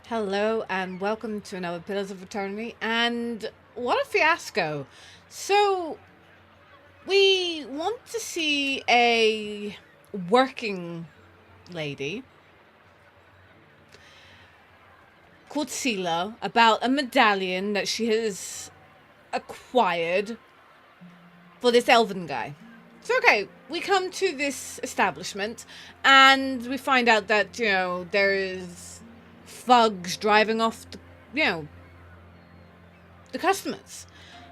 Hello and welcome to another Pillars of Eternity. And what a fiasco! So, we want to see a working lady called Sela about a medallion that she has acquired for this elven guy. So, okay, we come to this establishment and we find out that, there is thugs driving off the customers.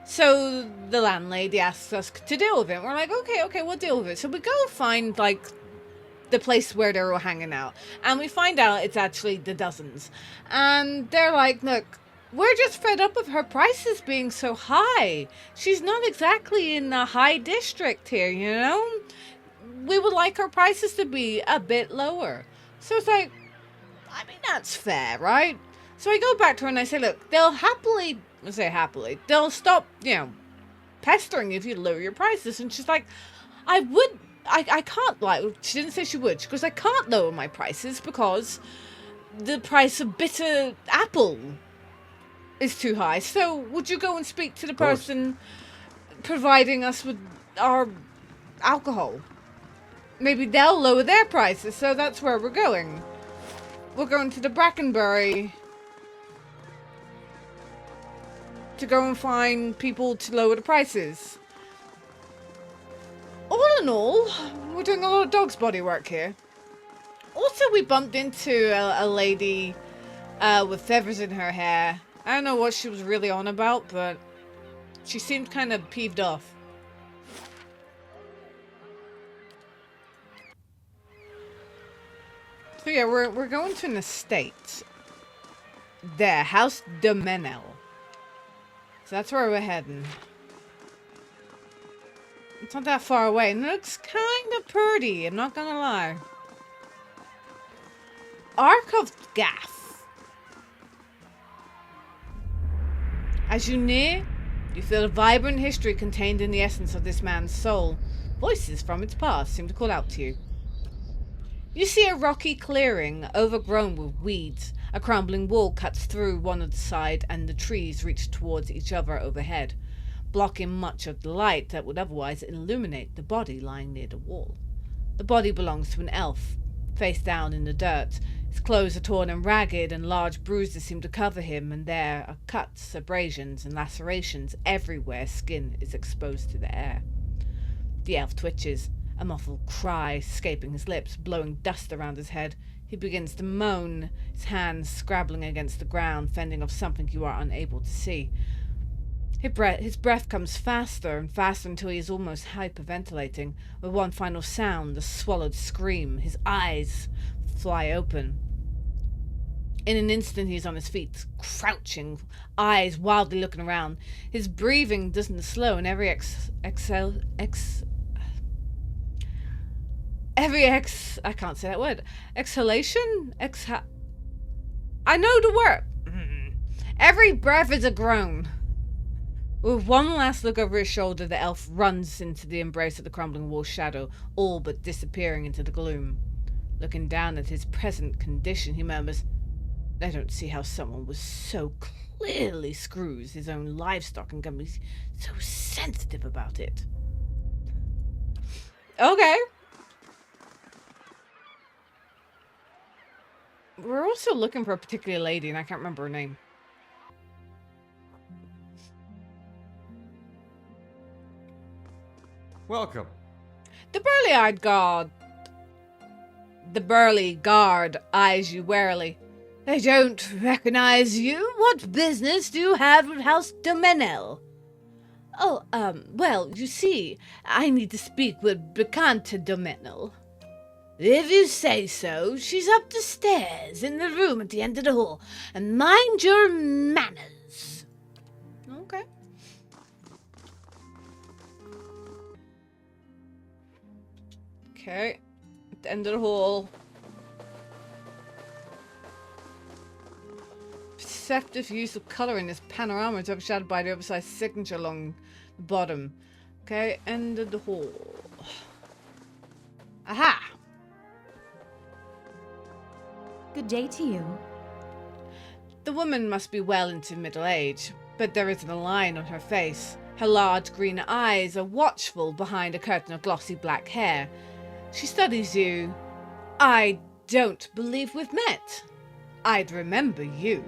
So the landlady asks us to deal with it. We're like, okay, we'll deal with it. So we go find, the place where they're all hanging out. And we find out it's actually the Dozens. And they're like, look, we're just fed up of her prices being so high. She's not exactly in the high district here, We would like her prices to be a bit lower. So it's like, I mean, that's fair, right? So I go back to her and I say, look, they'll they'll stop, pestering you if you lower your prices. And she's like, I can't, she didn't say she would. She goes, I can't lower my prices because the price of bitter apple is too high. So would you go and speak to the person providing us with our alcohol? Maybe they'll lower their prices. So that's where we're going. We're going to the Brackenbury to go and find people to lower the prices. All in all, we're doing a lot of dog's body work here. Also, we bumped into a lady with feathers in her hair. I don't know what she was really on about, but she seemed kind of peeved off. So yeah, we're going to an estate. There, House Doemenel. So that's where we're heading. It's not that far away, and it looks kind of pretty, I'm not gonna lie. Ark of Gaff. As you near, you feel a vibrant history contained in the essence of this man's soul. Voices from its past seem to call out to you. You see a rocky clearing overgrown with weeds. A crumbling wall cuts through one of the side and the trees reach towards each other overhead, blocking much of the light that would otherwise illuminate the body lying near the wall. The body belongs to an elf, face down in the dirt. His clothes are torn and ragged, and large bruises seem to cover him, and there are cuts, abrasions, and lacerations everywhere skin is exposed to the air. The elf twitches, a muffled cry escaping his lips, blowing dust around his head. He begins to moan, his hands scrabbling against the ground, fending off something you are unable to see. His breath comes faster and faster until he is almost hyperventilating. With one final sound, a swallowed scream, his eyes fly open. In an instant, he's on his feet, crouching, eyes wildly looking around. His breathing doesn't slow, and every I can't say that word. Exhalation? I know the word. Every breath is a groan. With one last look over his shoulder, the elf runs into the embrace of the crumbling wall shadow, all but disappearing into the gloom. Looking down at his present condition, he murmurs, I don't see how someone was so clearly screws his own livestock and can be so sensitive about it. Okay. We're also looking for a particular lady, and I can't remember her name. Welcome. The burly guard eyes you warily. I don't recognize you. What business do you have with House Doemenel? Oh, well, you see, I need to speak with Bricanta Doemenel. If you say so, she's up the stairs in the room at the end of the hall. And mind your manners. Okay. Okay. At the end of the hall. Perceptive use of colour in this panorama is overshadowed by the oversized signature along the bottom. Okay, end of the hall. Aha! Good day to you. The woman must be well into middle age, but there isn't a line on her face. Her large green eyes are watchful behind a curtain of glossy black hair. She studies you. I don't believe we've met. I'd remember you.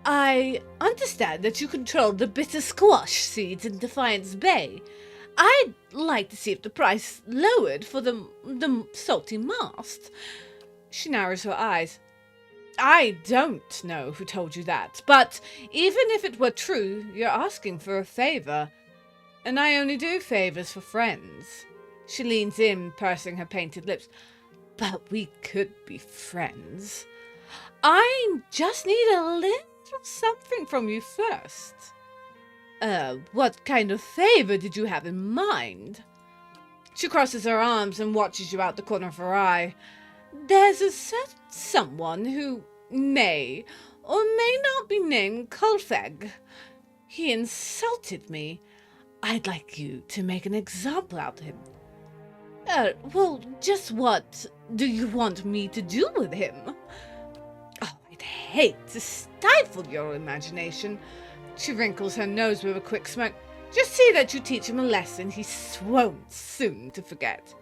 I understand that you control the bitter squash seeds in Defiance Bay. I'd like to see if the price lowered for the Salty Mast. She narrows her eyes. I don't know who told you that, but even if it were true, you're asking for a favor. And I only do favors for friends. She leans in, pursing her painted lips. But we could be friends. I just need a little something from you first. What kind of favor did you have in mind? She crosses her arms and watches you out the corner of her eye. There's a certain someone who may or may not be named Kolfecg. He insulted me. I'd like you to make an example out of him. Well, just what do you want me to do with him? Oh, I'd hate to stifle your imagination. She wrinkles her nose with a quick smirk. Just see that you teach him a lesson he won't soon to forget.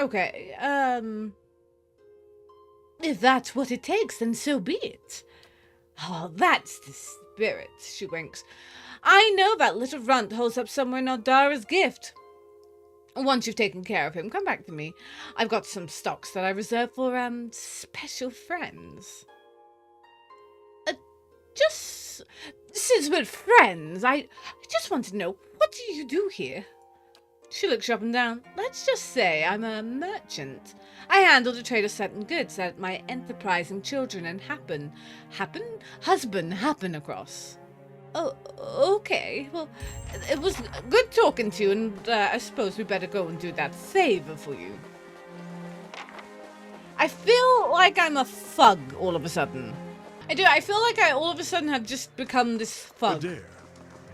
Okay, if that's what it takes, then so be it. Oh, that's the spirit, she winks. I know that little runt holds up somewhere Naldara's gift. Once you've taken care of him, come back to me. I've got some stocks that I reserve for, special friends. Just since we're friends, I just want to know, what do you do here? She looks you up and down. Let's just say I'm a merchant. I handle the trade of certain goods that my enterprising children and husband happen across. Oh, okay. Well, it was good talking to you, and I suppose we better go and do that favor for you. I feel like I'm a thug all of a sudden. I do. I feel like I all of a sudden have just become this thug. Adair,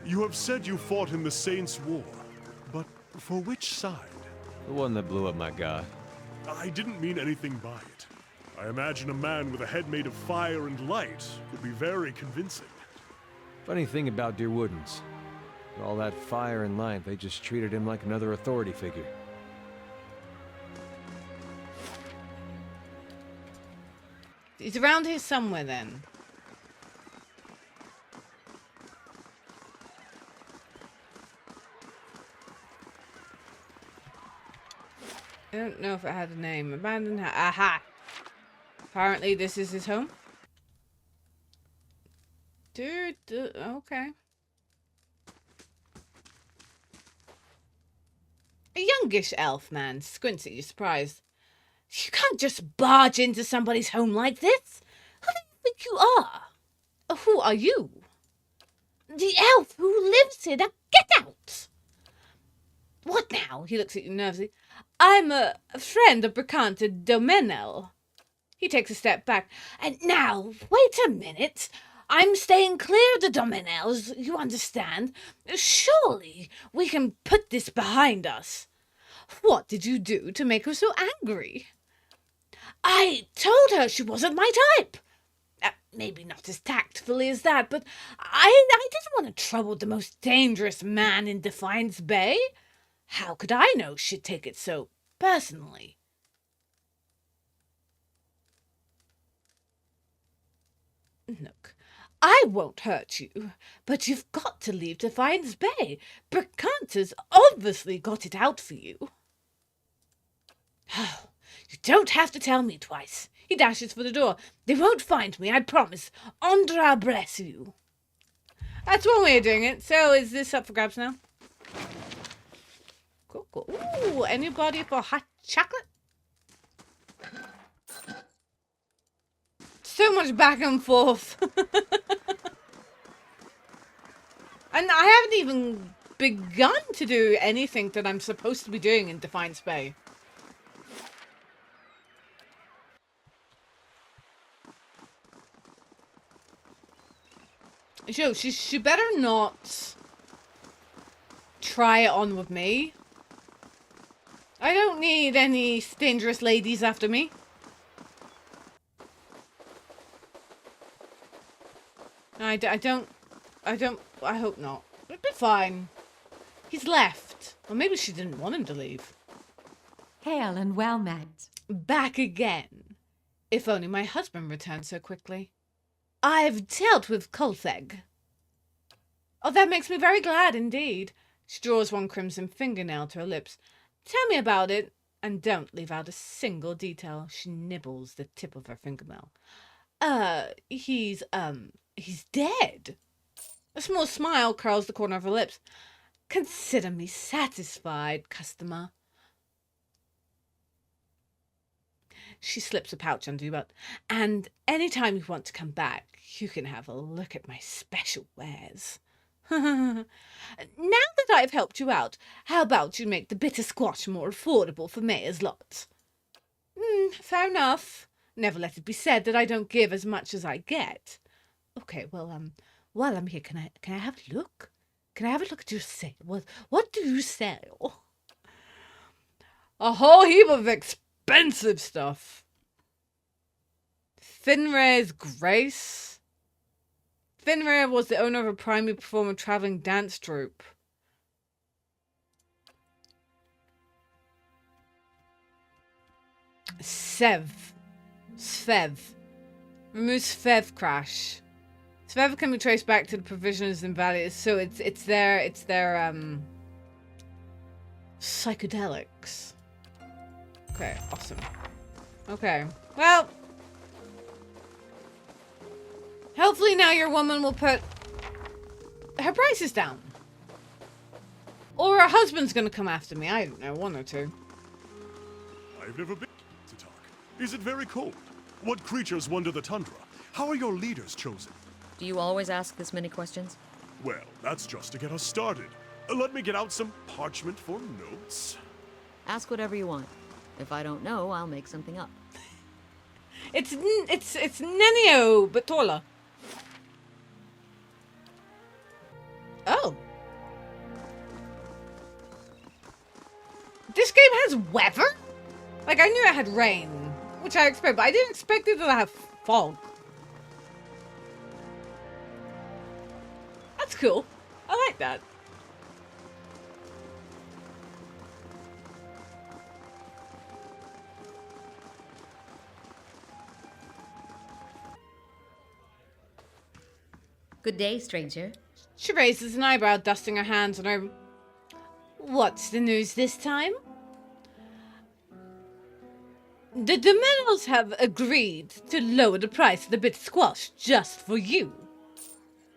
you have said you fought in the Saints' War, but for which side? The one that blew up my god. I didn't mean anything by it. I imagine a man with a head made of fire and light would be very convincing. Funny thing about Dear Woodens. For all that fire and light, they just treated him like another authority figure. He's around here somewhere then. I don't know if it had a name. Abandoned house. Aha! Apparently this is his home. Dude, okay. A youngish elf man squints at you, surprised. You can't just barge into somebody's home like this. Who do you think you are? Who are you? The elf who lives here. Now get out! What now? He looks at you nervously. I'm a friend of Bricanta, Doemenel. He takes a step back. And now, wait a minute. I'm staying clear of the Doemenels, you understand? Surely we can put this behind us. What did you do to make her so angry? I told her she wasn't my type. Maybe not as tactfully as that, but I didn't want to trouble the most dangerous man in Defiance Bay. How could I know she'd take it so personally? Look, I won't hurt you, but you've got to leave Defiance Bay. Bricanta's obviously got it out for you. Oh, you don't have to tell me twice. He dashes for the door. They won't find me, I promise. Andra bless you. That's one way of doing it. So is this up for grabs now? Cool, cool. Ooh, anybody for hot chocolate? So much back and forth. And I haven't even begun to do anything that I'm supposed to be doing in Defiance Bay. So she better not try it on with me. I don't need any dangerous ladies after me. I hope not. It'll be fine. He's left. Or maybe she didn't want him to leave. Hail and well met. Back again. If only my husband returned so quickly. I've dealt with Kolfecg. Oh, that makes me very glad indeed. She draws one crimson fingernail to her lips. Tell me about it, and don't leave out a single detail. She nibbles the tip of her fingernail. He's dead. A small smile curls the corner of her lips. Consider me satisfied, customer. She slips a pouch under your belt. And anytime you want to come back, you can have a look at my special wares. Now that I've helped you out, how about you make the bitter squash more affordable for Mayor's lot? Fair enough. Never let it be said that I don't give as much as I get. Okay, well, while I'm here, can I have a look? Can I have a look at your sale? What do you sell? A whole heap of expensive stuff. Finray's Grace. Finray was the owner of a primary performer traveling dance troupe. Svev. Remove Svev crash. Svev can be traced back to the provisions and values, so it's their psychedelics. Okay, awesome. Okay, well, hopefully now your woman will put her prices down. Or her husband's gonna come after me. I don't know, one or two. I've never been to talk. Is it very cold? What creatures wander the tundra? How are your leaders chosen? Do you always ask this many questions? Well, that's just to get us started. Let me get out some parchment for notes. Ask whatever you want. If I don't know, I'll make something up. It's Nenio Batola. Oh. This game has weather? Like, I knew it had rain, which I expect, but I didn't expect it to have fog. That's cool. I like that. Good day, stranger. She raises an eyebrow, dusting her hands on her... What's the news this time? The Doemenels have agreed to lower the price of the bit squash just for you.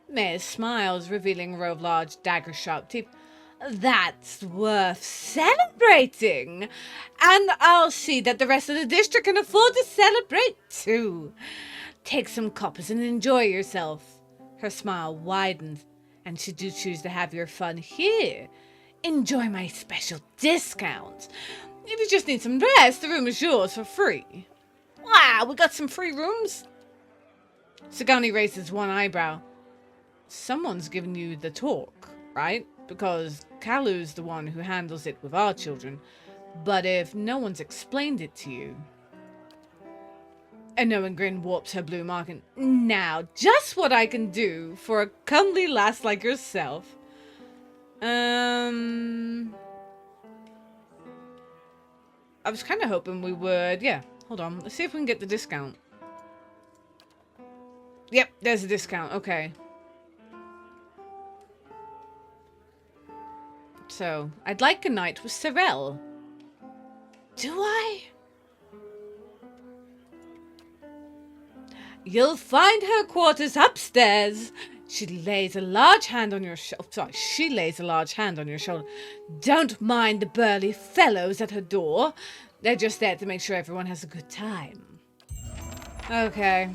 Mayor smiles, revealing a row of large, dagger-sharp teeth. That's worth celebrating. And I'll see that the rest of the district can afford to celebrate too. Take some coppers and enjoy yourself. Her smile widens, and should you choose to have your fun here, enjoy my special discount. If you just need some rest, the room is yours for free. Wow, we got some free rooms? Sagani raises one eyebrow. Someone's given you the talk, right? Because Kalu's the one who handles it with our children. But if no one's explained it to you... A knowing grin warps her blue market. Now, just what I can do for a comely lass like yourself. I was kind of hoping we would... Yeah, hold on. Let's see if we can get the discount. Yep, there's a discount. Okay. So, I'd like a night with Serel. Do I? You'll find her quarters upstairs. She lays a large hand on your shoulder. She lays a large hand on your shoulder. Don't mind the burly fellows at her door. They're just there to make sure everyone has a good time. Okay.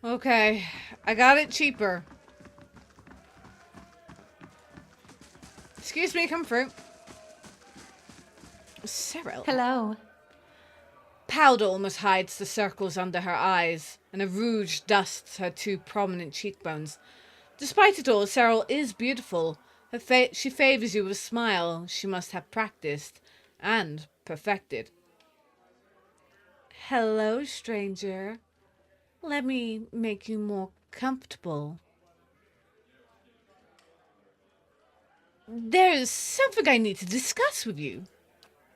Okay, I got it cheaper. Excuse me, come through. Serel. Hello. Powder almost hides the circles under her eyes, and a rouge dusts her 2 prominent cheekbones. Despite it all, Serel is beautiful. She favors you with a smile she must have practiced and perfected. Hello, stranger. Let me make you more comfortable. There is something I need to discuss with you.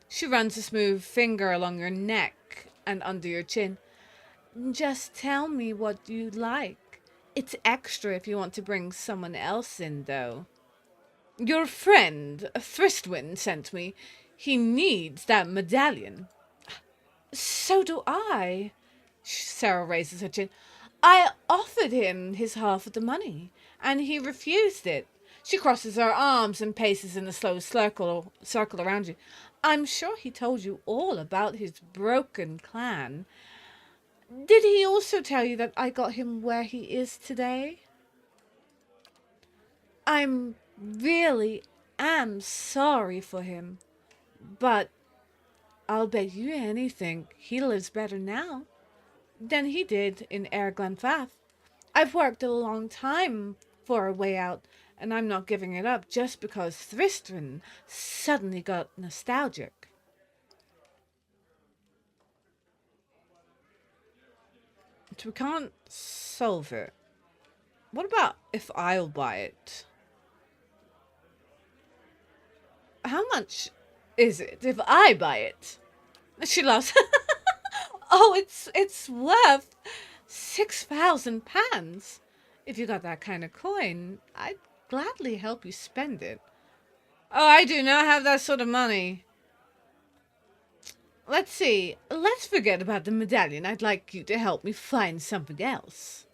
She runs a smooth finger along your neck and under your chin. Just tell me what you'd like. It's extra if you want to bring someone else in, though. Your friend, Thristwin, sent me. He needs that medallion. So do I. Serel raises her chin. I offered him his half of the money, and he refused it. She crosses her arms and paces in a slow circle around you. I'm sure he told you all about his broken clan. Did he also tell you that I got him where he is today? I'm really am sorry for him, but I'll bet you anything he lives better now than he did in Glenfath. I've worked a long time for a way out, and I'm not giving it up just because Thristwin suddenly got nostalgic. We can't solve it. What about if I'll buy it? How much is it if I buy it? She laughs. Oh, it's worth 6,000 pounds. If you got that kind of coin, I'd gladly help you spend it. Oh, I do not have that sort of money. Let's see. Let's forget about the medallion. I'd like you to help me find something else.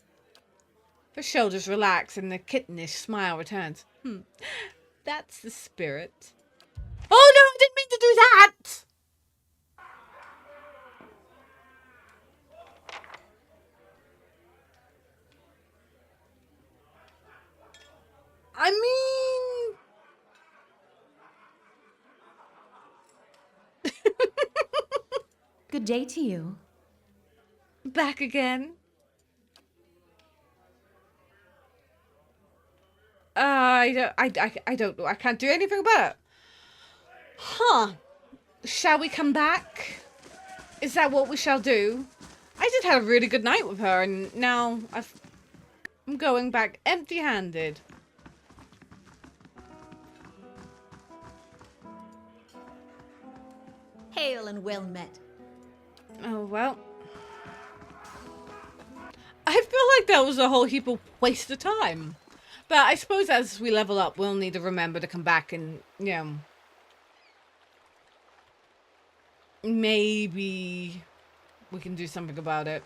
Her shoulders relax and the kittenish smile returns. That's the spirit. Oh no, I didn't mean to do that! I mean... Good day to you. Back again? I don't know. I can't do anything about it. Huh. Shall we come back? Is that what we shall do? I just had a really good night with her, and now I'm going back empty-handed. Hail and well met. Oh, well. I feel like that was a whole heap of waste of time. But I suppose as we level up, we'll need to remember to come back and, you know, maybe we can do something about it.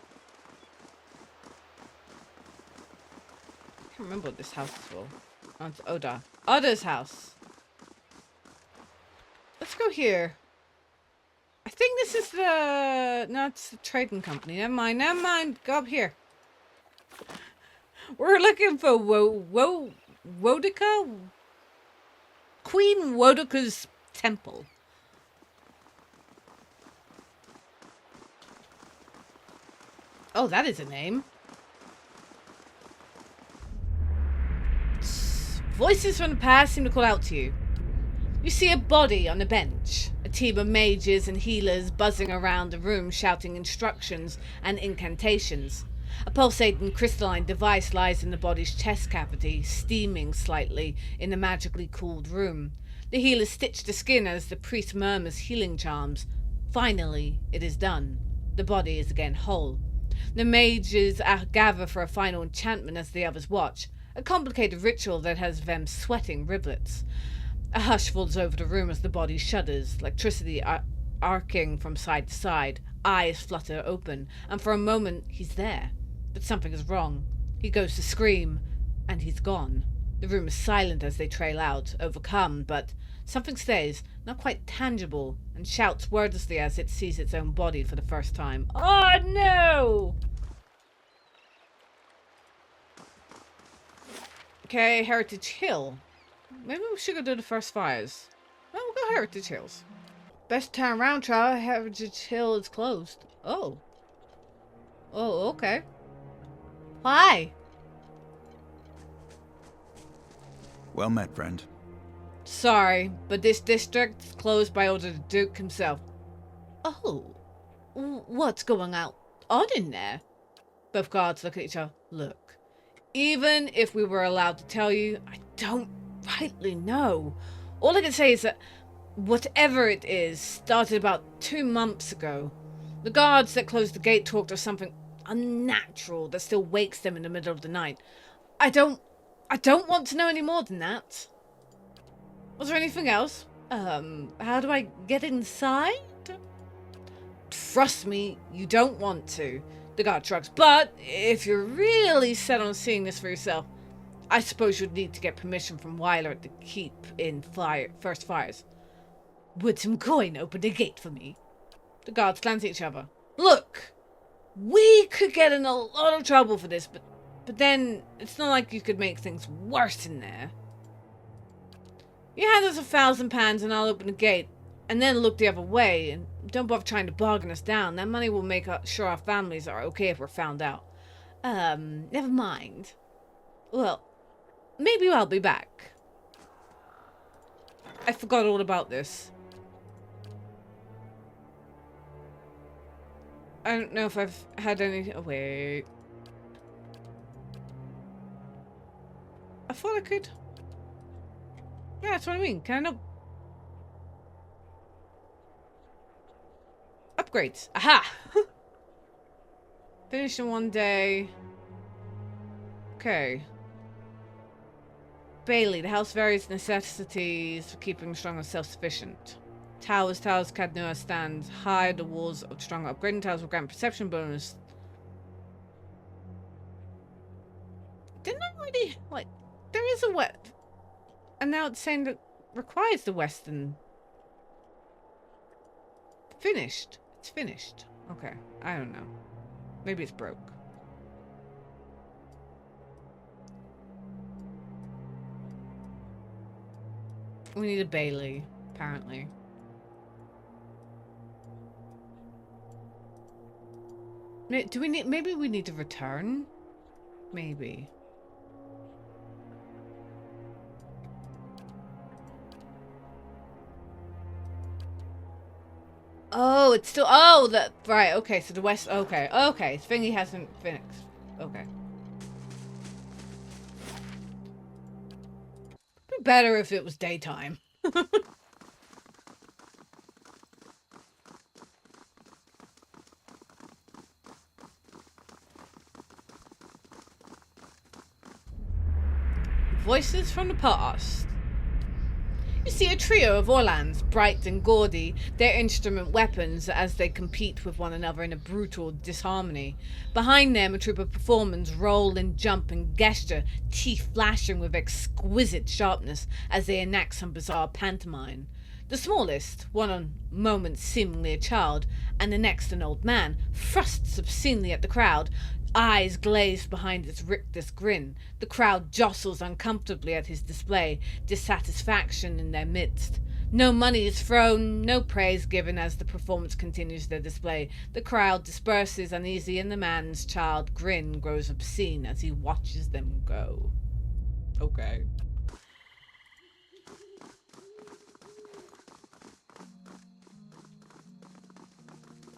I can't remember what this house is for. Oh, it's Oda. Oda's house. Let's go here. I think this is the... No, it's the trading company. Never mind, never mind. Go up here. We're looking for Wodica? Queen Wodica's temple. Oh, that is a name. Voices from the past seem to call out to you. You see a body on a bench. A team of mages and healers buzzing around the room shouting instructions and incantations. A pulsating crystalline device lies in the body's chest cavity, steaming slightly in the magically cooled room. The healers stitch the skin as the priest murmurs healing charms. Finally, it is done. The body is again whole. The mages gather for a final enchantment as the others watch. A complicated ritual that has them sweating rivulets. A hush falls over the room as the body shudders, electricity arcing from side to side. Eyes flutter open, and for a moment he's there. But something is wrong. He goes to scream, and he's gone. The room is silent as they trail out, overcome, but something stays, not quite tangible, and shouts wordlessly as it sees its own body for the first time. Oh no! Okay, Heritage Hill. Maybe we should go do the first fires. No, we'll go Heritage Hills. Best turn around, child. Heritage Hill is closed. Oh. Oh, okay. Why? Well met, friend. Sorry, but this district's closed by order of the Duke himself. Oh. What's going on in there? Both guards look at each other. Look. Even if we were allowed to tell you, I don't rightly know. All I can say is that whatever it is started about 2 months ago. The guards that closed the gate talked of something unnatural that still wakes them in the middle of the night. I don't want to know any more than that. Was there anything else? How do I get inside? Trust me, you don't want to. The guard shrugs. But if you're really set on seeing this for yourself, I suppose you'd need to get permission from Weiler to keep in first fires. Would some coin open the gate for me? The guards glance at each other. Look, we could get in a lot of trouble for this, but then it's not like you could make things worse in there. You hand us £1,000 and I'll open the gate, and then look the other way, and don't bother trying to bargain us down. That money will make sure our families are okay if we're found out. Never mind. Well, maybe I'll be back. I forgot all about this. I don't know if I've had any... Oh, wait. I thought I could... Yeah, that's what I mean. Can I not... Upgrades. Aha! Finish in 1 day. Okay. Bailey. The house varies necessities for keeping strong and self-sufficient. Towers, Caed Nua stands high. The walls of strong upgrading towers will grant perception bonus. Didn't I already... Like, there is a wet... And now it's saying that requires the western... Finished. It's finished. Okay. I don't know. Maybe it's broke. We need a Bailey, apparently. Do we need... Maybe we need to return? Maybe. Oh, it's still... Oh, the... Right, okay, so the west... Okay, okay. Thingy hasn't finished. Okay. Be better if it was daytime. Voices from the past. You see a trio of Orlans, bright and gaudy, their instrument weapons as they compete with one another in a brutal disharmony. Behind them, a troop of performers roll and jump and gesture, teeth flashing with exquisite sharpness as they enact some bizarre pantomime. The smallest, one a moment seemingly a child, and the next an old man, thrusts obscenely at the crowd, eyes glazed behind its rictus grin. The crowd jostles uncomfortably at his display, dissatisfaction in their midst. No money is thrown, no praise given as the performance continues their display. The crowd disperses uneasy and the man's child grin grows obscene as he watches them go. Okay.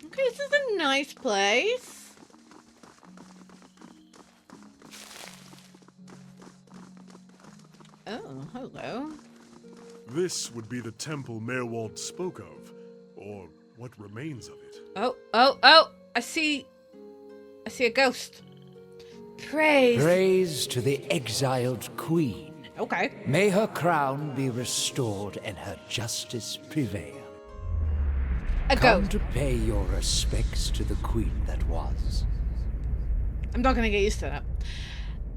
Okay, this is a nice place. Oh, hello. This would be the temple Merwald spoke of, or what remains of it. Oh, I see a ghost. Praise to the exiled queen. Okay. May her crown be restored and her justice prevail. A Come ghost. to pay your respects to the queen that was. I'm not gonna get used to that.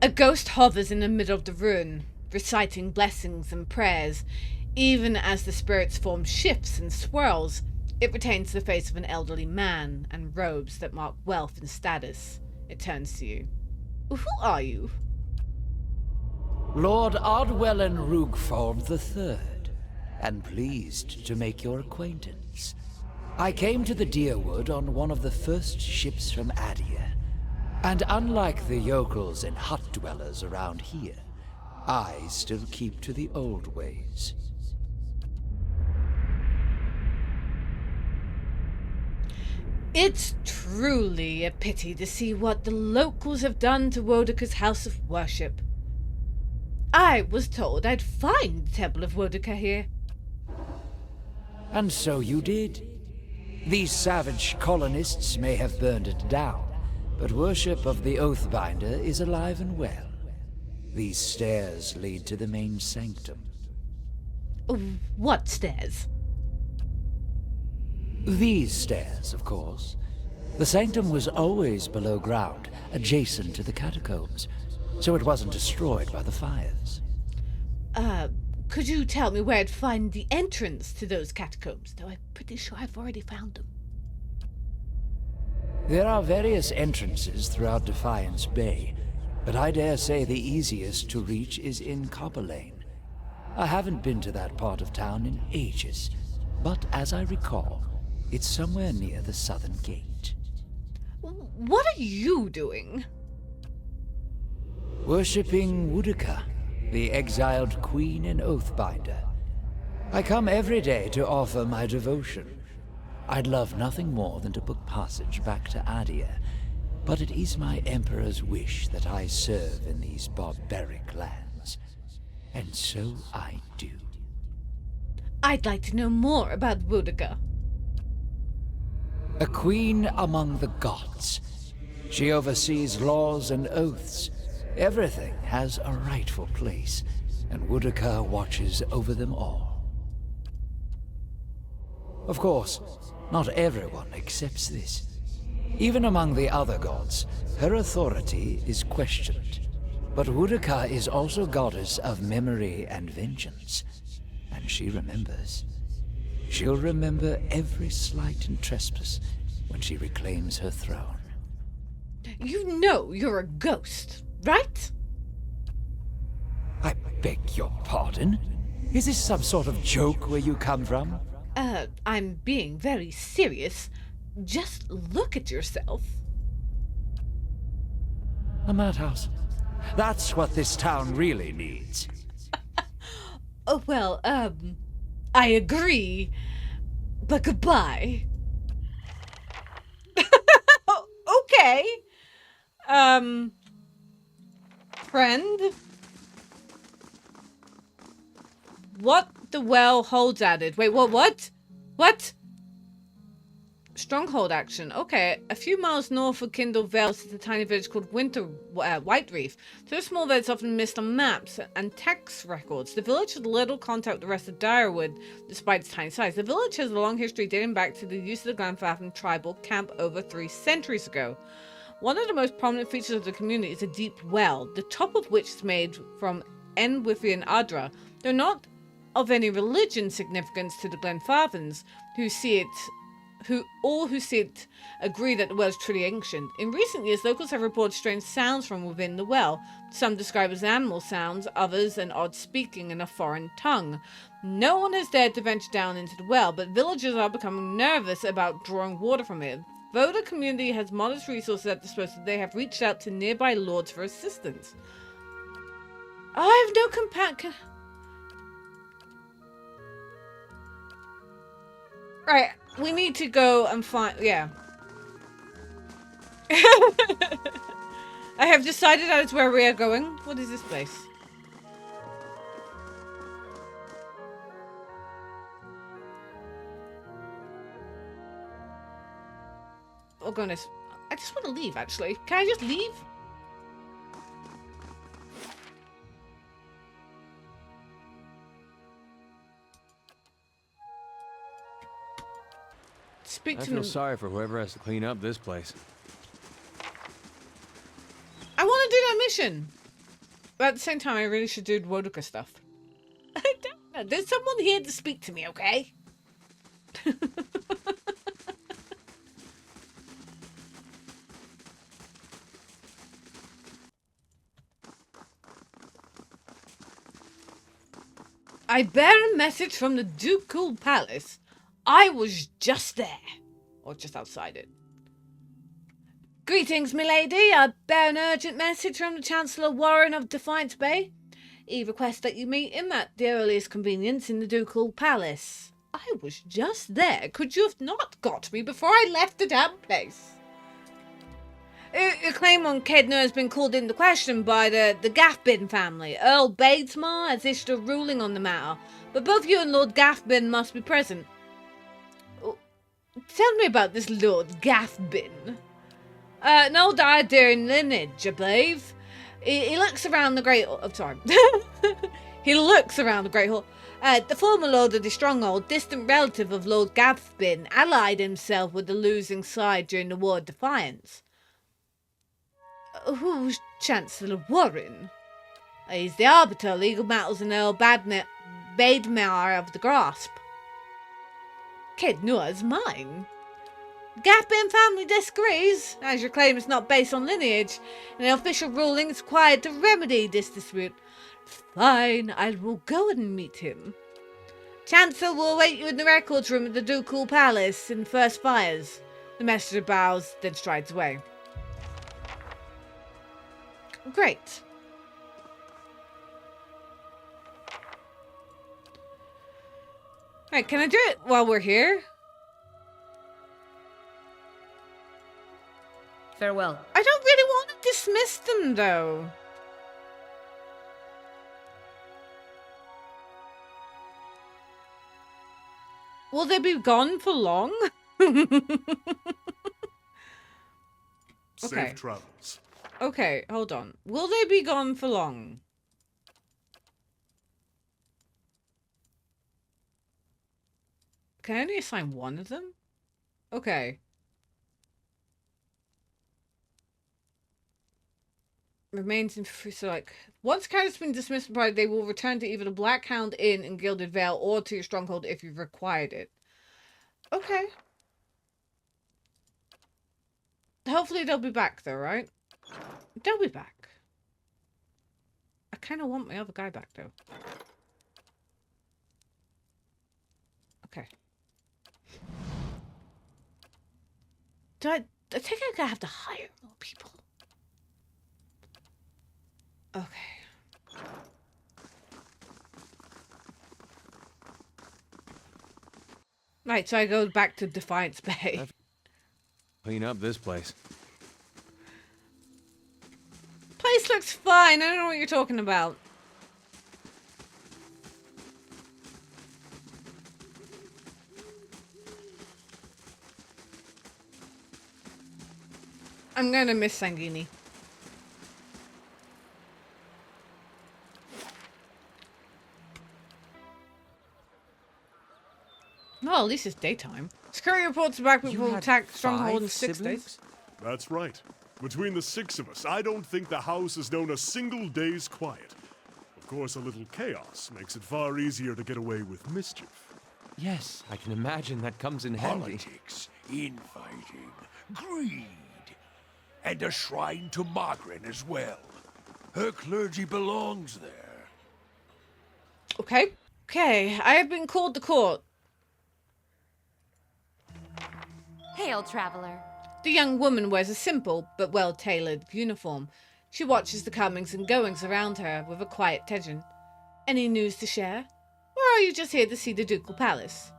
A ghost hovers in the middle of the ruin, reciting blessings and prayers. Even as the spirit's form shifts and swirls, it retains the face of an elderly man and robes that mark wealth and status. It turns to you. Who are you? Lord Ardwellen Rugford III, and pleased to make your acquaintance. I came to the Deerwood on one of the first ships from Adia. And unlike the yokels and hut dwellers around here, I still keep to the old ways. It's truly a pity to see what the locals have done to Woedica's house of worship. I was told I'd find the Temple of Woedica here. And so you did. These savage colonists may have burned it down, but worship of the Oathbinder is alive and well. These stairs lead to the main sanctum. What stairs? These stairs, of course. The sanctum was always below ground, adjacent to the catacombs, so it wasn't destroyed by the fires. Could you tell me where I'd find the entrance to those catacombs? Though I'm pretty sure I've already found them. There are various entrances throughout Defiance Bay, but I dare say the easiest to reach is in Copper Lane. I haven't been to that part of town in ages, but as I recall, it's somewhere near the southern gate. What are you doing? Worshipping Woedica, the exiled queen and Oathbinder. I come every day to offer my devotion. I'd love nothing more than to book passage back to Adia, but it is my Emperor's wish that I serve in these barbaric lands. And so I do. I'd like to know more about Woedica. A queen among the gods. She oversees laws and oaths. Everything has a rightful place, and Woedica watches over them all. Of course, not everyone accepts this. Even among the other gods, her authority is questioned. But Woedica is also goddess of memory and vengeance, and she remembers. She'll remember every slight and trespass when she reclaims her throne. You know you're a ghost, right? I beg your pardon? Is this some sort of joke where you come from? I'm being very serious. Just look at yourself. A madhouse. That's what this town really needs. Oh, well, I agree. But goodbye. Okay. Friend? What the well holds added. Wait, what? What? Stronghold action. Okay. A few miles north of Kindle Vale sits a tiny village called White Reef. Two small villages often missed on maps and text records. The village has little contact with the rest of Direwood, despite its tiny size. The village has a long history dating back to the use of the Glenfartham tribal camp over 3 centuries ago. One of the most prominent features of the community is a deep well, the top of which is made from Enwithian Adra. Though not of any religion significance to the Glenfarthams, who see it agree that the well is truly ancient. In recent years, locals have reported strange sounds from within the well. Some describe as animal sounds, others an odd speaking in a foreign tongue. No one has dared to venture down into the well, but villagers are becoming nervous about drawing water from it. Though the community has modest resources at disposal, they have reached out to nearby lords for assistance. I have no compassion. Right, we need to go and find... Yeah. I have decided that is where we are going. What is this place? Oh goodness. I just want to leave, actually. Can I just leave? Speak I to feel me. sorry for whoever has to clean up this place. I want to do that mission. But at the same time, I really should do Woedica stuff. I don't know. There's someone here to speak to me, okay? I bear a message from the Ducal Palace. I was just there. Or just outside it. Greetings, milady. I bear an urgent message from the Chancellor Warren of Defiance Bay. He requests that you meet him at the earliest convenience in the Ducal Palace. I was just there. Could you have not got me before I left the damn place? Your claim on Caed Nua has been called into question by the Gaffbin family. Earl Badesmar has issued a ruling on the matter, but both you and Lord Gaffbin must be present. Tell me about this Lord Gaffbin. An old Idaean lineage, I believe. He looks around the Great Hall. Oh, sorry. He looks around the Great Hall. The former Lord of the Stronghold, distant relative of Lord Gaffbin, allied himself with the losing side during the War of Defiance. Who's Chancellor Warren? He's the arbiter of legal matters in Earl Bademar of the Grasp. Caed Nua is mine. Gaffbin family disagrees, as your claim is not based on lineage, and the official ruling is required to remedy this dispute. Fine, I will go and meet him. Chancellor will await you in the records room at the Ducal Palace in the first fires. The messenger bows, then strides away. Great. Right, can I do it while we're here? Farewell. I don't really want to dismiss them, though. Will they be gone for long? Safe travels. Okay, hold on. Will they be gone for long? Can I only assign one of them? Okay. Remains in so like once character's been dismissed from party, they will return to either the Black Hound Inn in Gilded Vale or to your stronghold if you've required it. Okay. Hopefully they'll be back though, right? They'll be back. I kind of want my other guy back though. Okay. I think I'm gonna have to hire more people. Okay. Right, so I go back to Defiance Bay. Clean up this place. Place looks fine. I don't know what you're talking about. I'm gonna miss Sanguini. Well, at least it's daytime. Security reports back people will attack Stronghold in 6 days. That's right. Between the 6 of us, I don't think the house has known a single day's quiet. Of course, a little chaos makes it far easier to get away with mischief. Yes, I can imagine that comes in handy. Politics, infighting, greed, and a shrine to Margaret as well. Her clergy belongs there. Okay. Okay, I have been called to court. Hail, traveler. The young woman wears a simple but well-tailored uniform. She watches the comings and goings around her with a quiet tension. Any news to share? Or are you just here to see the Ducal Palace?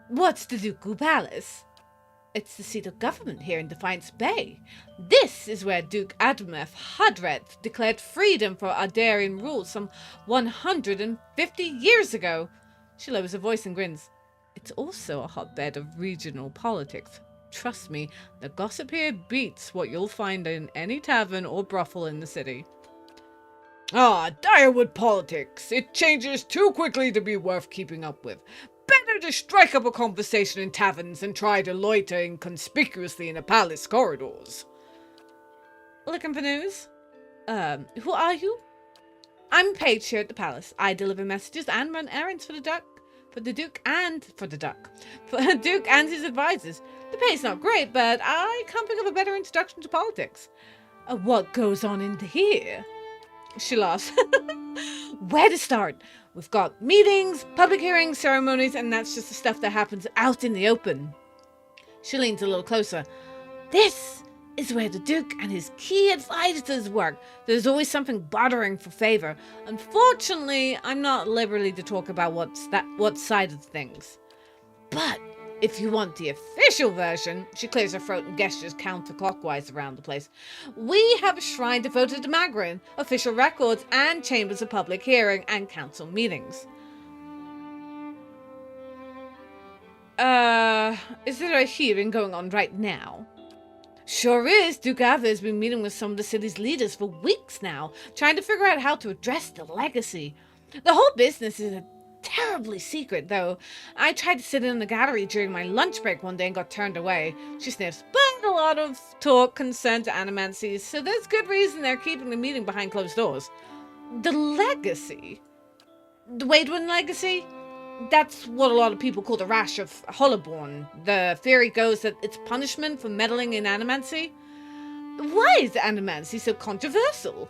What's the Ducal Palace? It's the seat of government here in Defiance Bay. This is where Duke Adameth Hadret declared freedom for Idaean rule some 150 years ago. She lowers her voice and grins. It's also a hotbed of regional politics. Trust me, the gossip here beats what you'll find in any tavern or brothel in the city. Ah, Direwood politics. It changes too quickly to be worth keeping up with. Better to strike up a conversation in taverns than try to loiter inconspicuously in the palace corridors. Looking for news? Who are you? I'm paid here at the palace. I deliver messages and run errands for the Duc. For the Duke and his advisors. The pay's not great, but I can't think of a better introduction to politics. What goes on in here? She laughs. Where to start? We've got meetings, public hearings, ceremonies, and that's just the stuff that happens out in the open. She leans a little closer. This is where the Duke and his key advisors work. There's always something bartering for favor. Unfortunately, I'm not at liberty to talk about what side of things. But if you want the official version, she clears her throat and gestures counterclockwise around the place. We have a shrine devoted to Magrin, official records, and chambers of public hearing and council meetings. Is there a hearing going on right now? Sure is. Duc has been meeting with some of the city's leaders for weeks now, trying to figure out how to address the legacy. The whole business is terribly secret, though. I tried to sit in the gallery during my lunch break one day and got turned away. She sniffs, but a lot of talk concerned to animancies, so there's good reason they're keeping the meeting behind closed doors. The legacy? The Waidwin legacy? That's what a lot of people call the rash of Hollowborn. The theory goes that it's punishment for meddling in animancy. Why is animancy so controversial?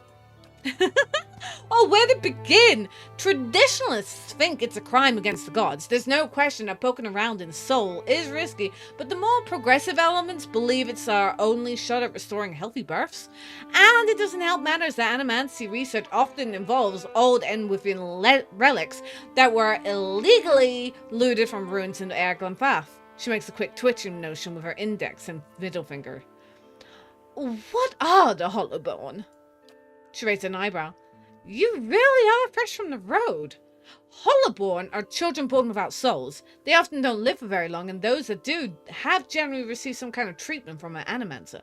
Oh, where to begin? Traditionalists think it's a crime against the gods. There's no question that poking around in soul is risky, but the more progressive elements believe it's our only shot at restoring healthy births. And it doesn't help matters that animancy research often involves old and within relics that were illegally looted from ruins in Air Glenfath. She makes a quick twitching motion with her index and middle finger. What are the Hollowborn? She raised an eyebrow. You really are fresh from the road. Hollowborn are children born without souls. They often don't live for very long, and those that do have generally received some kind of treatment from an animancer.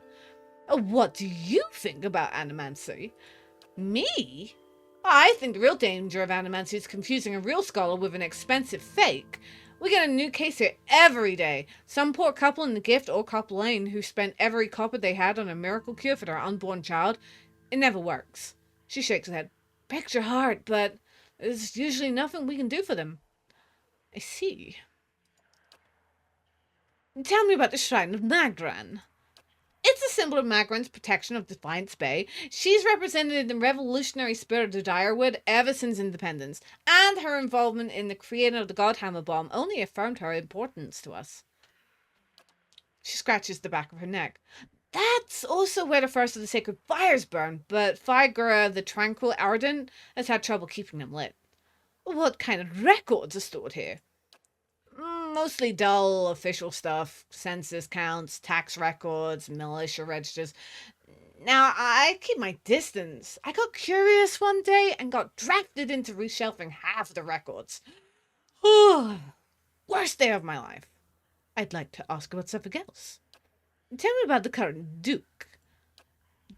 What do you think about animancy? Me? I think the real danger of animancy is confusing a real scholar with an expensive fake. We get a new case here every day. Some poor couple in the Gift or Copper Lane who spent every copper they had on a miracle cure for their unborn child. It never works. She shakes her head. Breaks your heart, but there's usually nothing we can do for them. I see. Tell me about the Shrine of Magran. It's a symbol of Magran's protection of Defiance Bay. She's represented in the revolutionary spirit of Direwood ever since independence, and her involvement in the creation of the Godhammer bomb only affirmed her importance to us. She scratches the back of her neck. That's also where the first of the sacred fires burn, but Figura the Tranquil Ardent has had trouble keeping them lit. What kind of records are stored here? Mostly dull official stuff. Census counts, tax records, militia registers. Now, I keep my distance. I got curious one day and got drafted into reshelving half the records. Worst day of my life. I'd like to ask about something else. Tell me about the current Duke.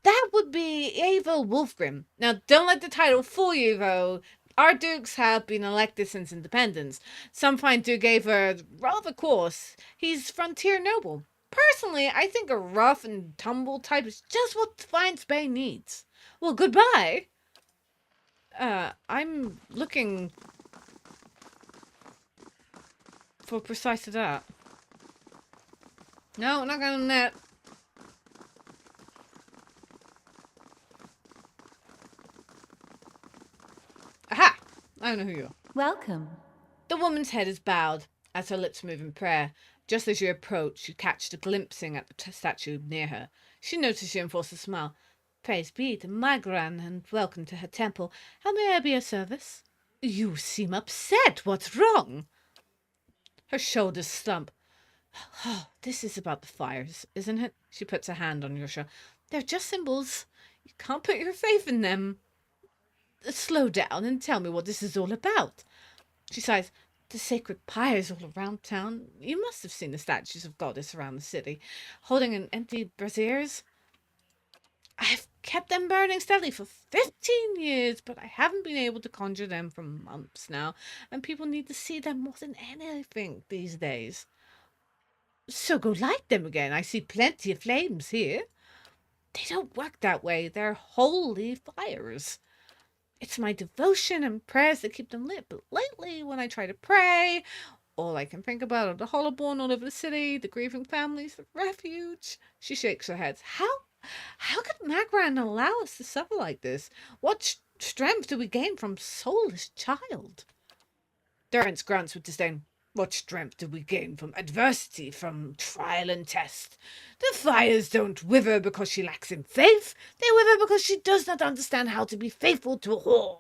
That would be Ava Wolfgrim. Now, don't let the title fool you, though. Our Dukes have been elected since independence. Some find Duke Ava rather coarse. He's frontier noble. Personally, I think a rough and tumble type is just what Defiance Bay needs. Well, goodbye. I'm looking for precisely that. No, not going on that. Aha! I don't know who you are. Welcome. The woman's head is bowed as her lips move in prayer. Just as you approach, you catch the glimpsing at the statue near her. She notices you and forces a smile. Praise be to Magran, and welcome to her temple. How may I be of service? You seem upset. What's wrong? Her shoulders slump. Oh, this is about the fires, isn't it? She puts a hand on your shoulder. They're just symbols. You can't put your faith in them. Slow down and tell me what this is all about. She sighs. The sacred pyres all around town. You must have seen the statues of goddess around the city, holding an empty braziers. I've kept them burning steadily for 15 years, but I haven't been able to conjure them for months now, and people need to see them more than anything these days. So go light them again. I see plenty of flames here. They don't work that way. They're holy fires. It's my devotion and prayers that keep them lit. But lately, when I try to pray, all I can think about are the Hollowborn all over the city, the grieving families, the refuge. She shakes her head. How could Magran allow us to suffer like this? What strength do we gain from soulless child? Durrance grunts with disdain. What strength do we gain from adversity, from trial and test? The fires don't wither because she lacks in faith. They wither because she does not understand how to be faithful to a whore.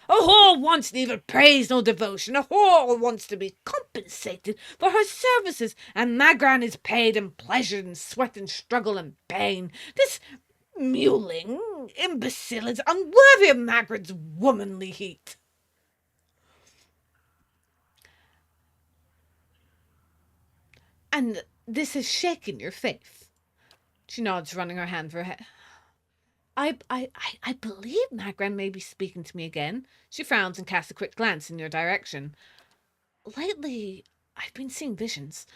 A whore wants neither praise nor devotion. A whore wants to be compensated for her services, and Magran is paid in pleasure and sweat and struggle and pain. This mewling imbecile is unworthy of Magran's womanly heat. And this has shaken your faith. She nods, running her hand through her head. I believe Magran may be speaking to me again. She frowns and casts a quick glance in your direction. Lately, I've been seeing visions.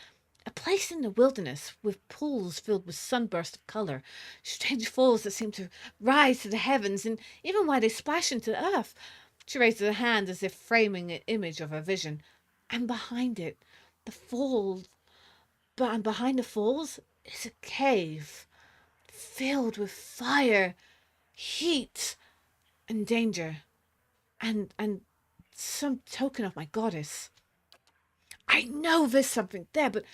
A place in the wilderness with pools filled with sunburst of color, strange falls that seem to rise to the heavens, and even while they splash into the earth. She raises a hand as if framing an image of her vision. And behind it, the falls, and behind the falls is a cave filled with fire, heat, and danger, and some token of my goddess. I know there's something there, but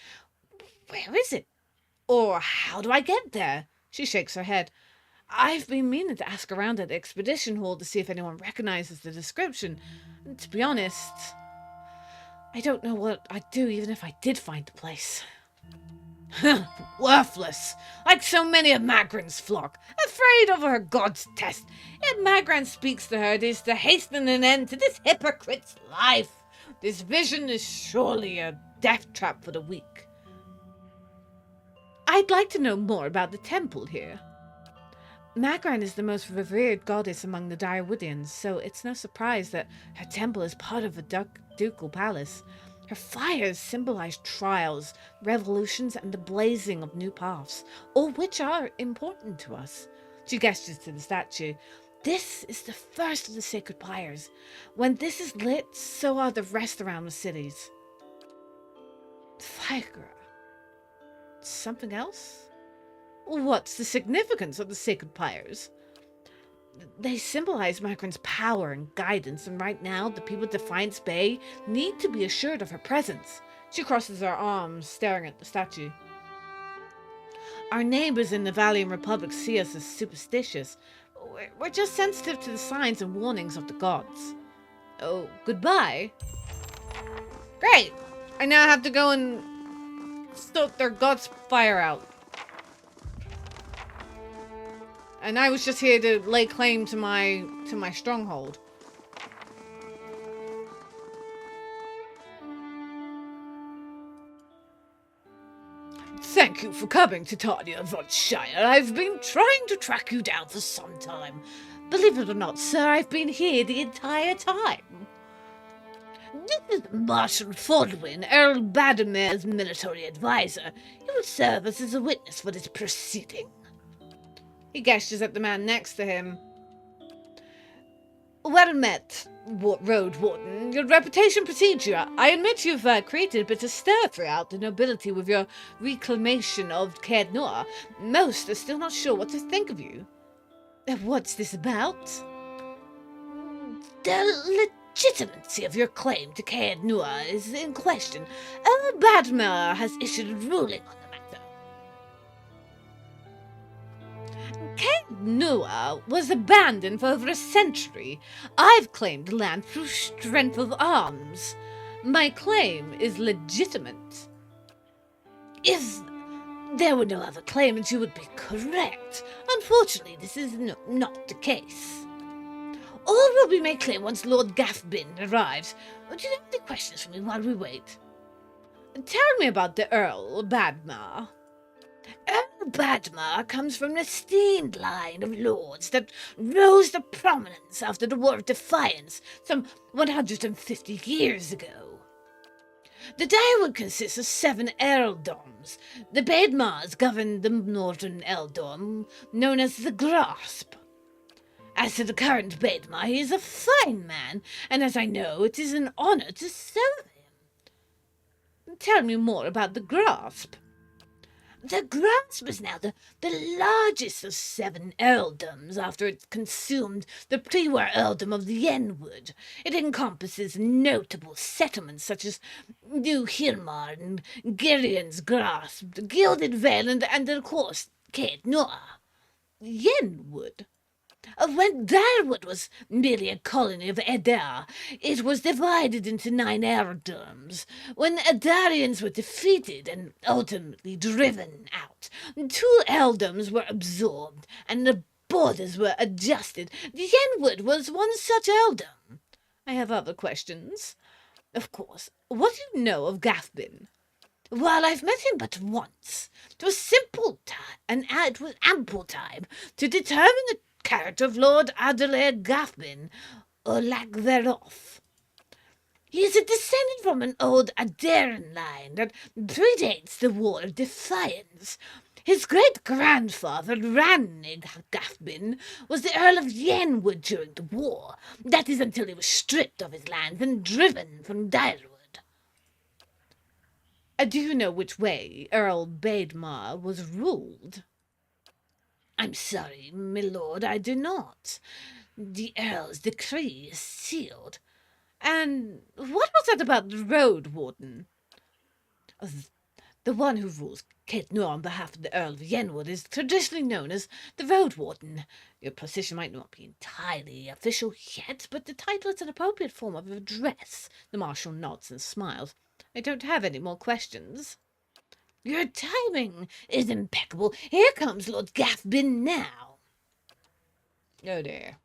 where is it? Or how do I get there? She shakes her head. I've been meaning to ask around at the expedition hall to see if anyone recognizes the description. And to be honest, I don't know what I'd do even if I did find the place. Worthless, like so many of Magran's flock, afraid of her god's test. If Magran speaks to her, it is to hasten an end to this hypocrite's life. This vision is surely a death trap for the weak. I'd like to know more about the temple here. Magran is the most revered goddess among the Direwoodians, so it's no surprise that her temple is part of the Ducal Palace. Her fires symbolize trials, revolutions, and the blazing of new paths, all which are important to us. She gestures to the statue. This is the first of the sacred pyres. When this is lit, so are the rest around the cities. Fire. Something else? What's the significance of the sacred pyres? They symbolize Magran's power and guidance, and right now, the people of Defiance Bay need to be assured of her presence. She crosses her arms, staring at the statue. Our neighbors in the Valiant Republic see us as superstitious. We're just sensitive to the signs and warnings of the gods. Oh, goodbye. Great! I now have to go and stoke their god's fire out. And I was just here to lay claim to my stronghold. Thank you for coming, Titania von Shire. I've been trying to track you down for some time. Believe it or not, sir, I've been here the entire time. This is Marshal Fordwin, Earl Bademer's military advisor. He will serve us as a witness for this proceeding. He gestures at the man next to him. Well met, Road Warden. Your reputation precedes you. I admit you've created a bit of stir throughout the nobility with your reclamation of Caed Nua. Most are still not sure what to think of you. What's this about? The legitimacy of your claim to Caed Nua is in question. Earl Badmer has issued a ruling on the matter. Caed Nua was abandoned for over a century. I've claimed the land through strength of arms. My claim is legitimate. If there were no other claimants, you would be correct. Unfortunately, this is not the case. All will be made clear once Lord Gaffbind arrives. Do you have any questions for me while we wait? Tell me about the Earl Badmar. Earl Badmar comes from an esteemed line of lords that rose to prominence after the War of Defiance some 150 years ago. The Direwood consists of 7 earldoms. The Badmars govern the northern earldom, known as the Grasp. As to the current Badmar, he is a fine man, and as I know, it is an honor to serve him. Tell me more about the Grasp. The grasp is now the largest of 7 earldoms after it consumed the pre-war earldom of the Yenwood. It encompasses notable settlements such as New Hilmar and Girian's Grasp, Gilded Vale, and of course, Caed Nua. Yenwood? When Dirwood was merely a colony of Edar, it was divided into 9 earldoms. When Edarians were defeated and ultimately driven out, 2 earldoms were absorbed and the borders were adjusted. Yenwood was one such earldom. I have other questions. Of course, what do you know of Gathbin? While I've met him but once, it was it was ample time to determine the character of Lord Adelaide Gathbin, or lack thereof. He is a descendant from an old Adaran line that predates the War of Defiance. His great-grandfather, Rannig Gathbin, was the Earl of Yenwood during the war. That is until he was stripped of his lands and driven from Dirwood. Do you know which way Earl Baedmar was ruled? I'm sorry, my lord, I do not. The Earl's decree is sealed. And what was that about the Road Warden? The one who rules Caed Nua on behalf of the Earl of Yenwood is traditionally known as the Road Warden. Your position might not be entirely official yet, but the title is an appropriate form of address. The Marshal nods and smiles. I don't have any more questions. Your timing is impeccable. Here comes Lord Gathbin now. Oh dear.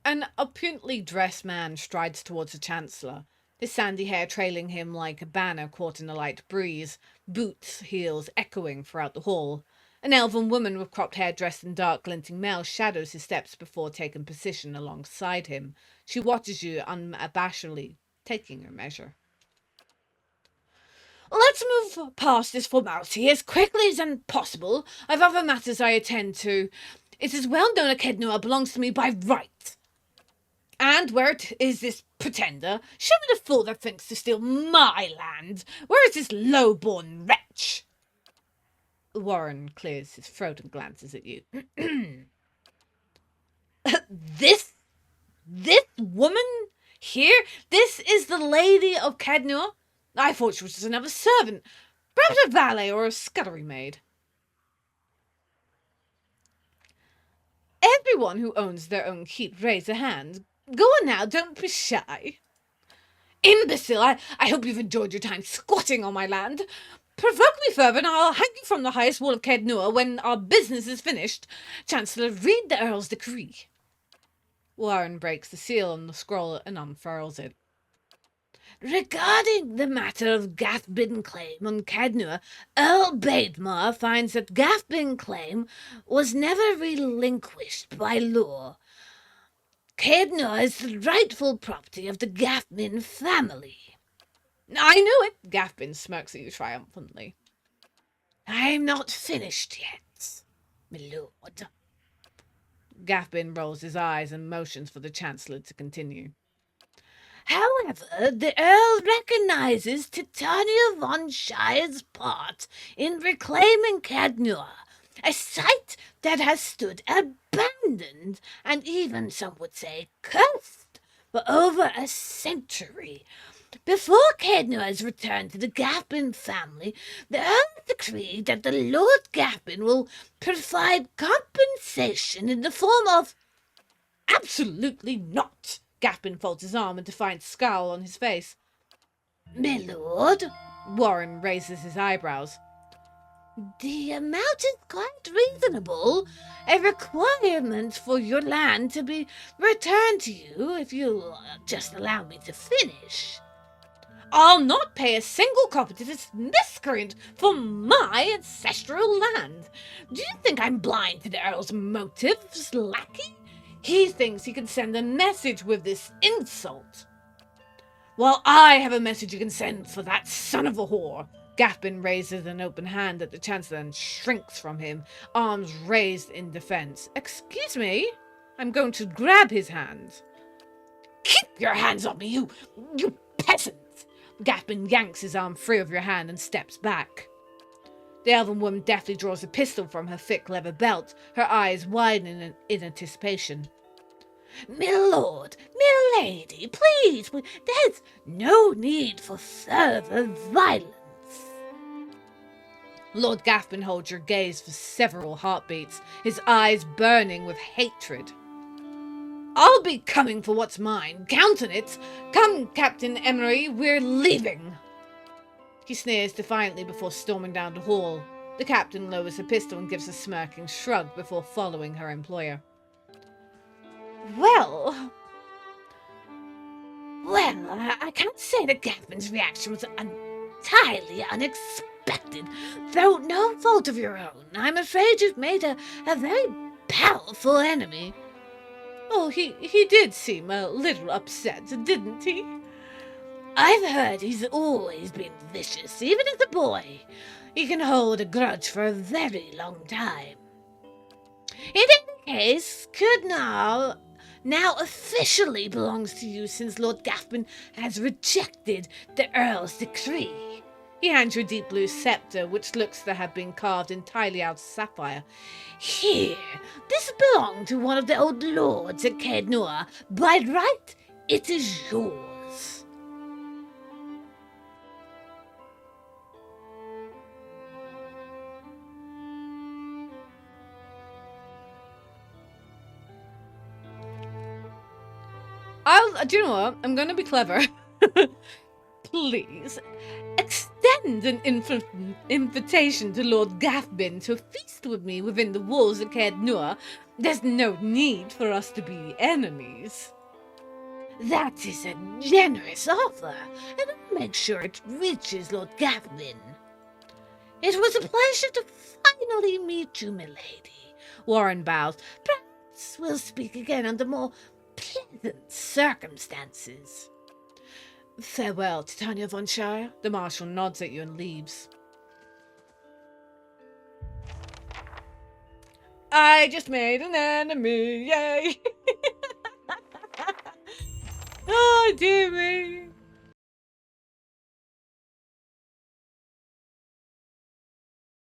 An opulently dressed man strides towards the Chancellor, his sandy hair trailing him like a banner caught in a light breeze, boots, heels echoing throughout the hall. An elven woman with cropped hair dressed in dark glinting mail shadows his steps before taking position alongside him. She watches you unabashedly, taking her measure. Let's move past this formality as quickly as possible. I've other matters I attend to. It is well known that Caed Nua belongs to me by right. And where is this pretender? Show me the fool that thinks to steal my land. Where is this low-born wretch? Warren clears his throat and glances at you. This woman here? This is the lady of Caed Nua? I thought she was just another servant. Perhaps a valet or a scullery maid. Everyone who owns their own keep raise a hand. Go on now, don't be shy. Imbecile, I hope you've enjoyed your time squatting on my land. Provoke me further and I'll hang you from the highest wall of Caed Nua when our business is finished. Chancellor, read the Earl's decree. Warren breaks the seal on the scroll and unfurls it. Regarding the matter of Gathbin claim on Caed Nua, Earl Baedmar finds that Gathbin claim was never relinquished by law. Caed Nua is the rightful property of the Gathbin family. I knew it, Gathbin smirks at you triumphantly. I'm not finished yet, my lord. Gathbin rolls his eyes and motions for the Chancellor to continue. However, the Earl recognizes Titania von Shire's part in reclaiming Caed Nua, a site that has stood abandoned and even, some would say, cursed for over a century. Before Caed Nua's return to the Gathbin family, the Earl decreed that the Lord Gathbin will provide compensation in the form of... Absolutely not! Gathbin folds his arm, a defiant scowl on his face. My lord? Warren raises his eyebrows. The amount is quite reasonable. A requirement for your land to be returned to you if you just allow me to finish. I'll not pay a single copper to this miscreant for my ancestral land. Do you think I'm blind to the Earl's motives, lackey? He thinks he can send a message with this insult. Well, I have a message you can send for that son of a whore. Gathbin raises an open hand at the Chancellor and shrinks from him, arms raised in defense. Excuse me? I'm going to grab his hand. Keep your hands off me, you peasant! Gaffin yanks his arm free of your hand and steps back. The elven woman deftly draws a pistol from her thick leather belt, her eyes widening in anticipation. "Milord, milady, please, there's no need for further violence." Lord Gaffin holds your gaze for several heartbeats, his eyes burning with hatred. "I'll be coming for what's mine. Count on it. Come, Captain Emery, we're leaving." He sneers defiantly before storming down the hall. The captain lowers her pistol and gives a smirking shrug before following her employer. Well, I can't say that Gaffin's reaction was entirely unexpected, though no fault of your own. I'm afraid you've made a very powerful enemy. Oh, he did seem a little upset, didn't he? I've heard he's always been vicious, even as a boy. He can hold a grudge for a very long time. In any case, Caed Nua now officially belongs to you since Lord Gaffin has rejected the Earl's decree. He hands you a deep blue scepter, which looks to have been carved entirely out of sapphire. Here, this belonged to one of the old lords at Caed Nua. By right, it is yours. Do you know what? I'm going to be clever. Please, extend an invitation to Lord Gaffin to feast with me within the walls of Caed Nua. There's no need for us to be enemies. That is a generous offer, and I'll make sure it reaches Lord Gaffin. It was a pleasure to finally meet you, milady. Warren bows. Perhaps we'll speak again under more pleasant circumstances. Farewell, Titania von Shire. The Marshal nods at you and leaves. I just made an enemy, yay! Oh, dear me.